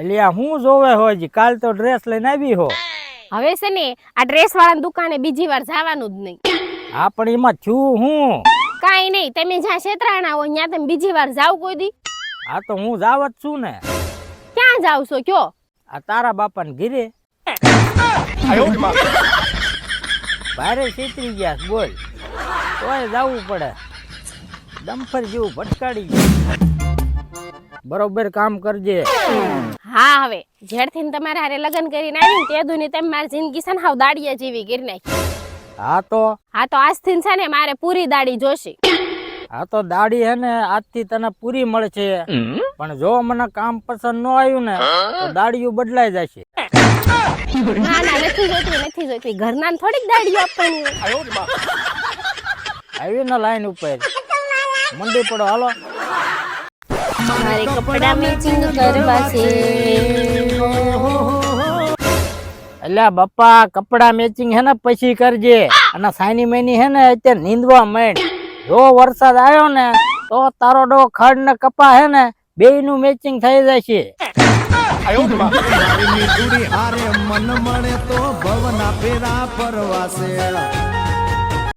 અલ્યા હું જોવે હોય જી કાલ તો ડ્રેસ લઈને આવી હો. હવે છે ને આ ડ્રેસ વાળાની દુકાને બીજી વાર જવાનું જ નહીં. હા પણ એમાં થયું હું? કાઈ નહીં, તમે જ્યાં છેતરાણા હોય ત્યાં તમે બીજી વાર જાવ કોઈ દી? હા તો હું જાવત છું ને. ક્યાં જાવ છો કયો? આ તારા બાપાને ઘીરે. ભારે છેતરી ગયા છે, બોલ તોય જવું પડે. ડમ્ફર જેવું ભટકાડી ગયું. બરોબર કામ કરજે. હા હવે જેડથી તમારે હારે લગ્ન કરીને આવી ને તે દુની તમે મારી જિંદગી છે ને હાવ દાડિયા જેવી કરી નાખી. હા તો આજથી છે ને મારે પૂરી દાડી જોશે. આ તો દાડી હે ને આજથી તને પૂરી મળશે, પણ જો મને કામ પસંદ ન આવ્યું ને તો દાડીયું બદલાઈ જશે. ના ના નથી જોઈતી ઘરના થોડીક દાડીઓ આપવાની હોય. આવી ને લાઈન ઉપર મંડી પડો, હાલો. મારે કપડા મેચિંગ કરવા છે. અલ્યા બાપા કપડા મેચિંગ હે ને પછી કરજે, અને સાની મેની હે ને અત્યારે નીંદવા માંડ. જો વરસાદ આવ્યો ને તો તારો ડો ખડ ને કપા હે ને બેય નું મેચિંગ થઈ જશે. મન મળે તો ભવના ફેરા પરવાસે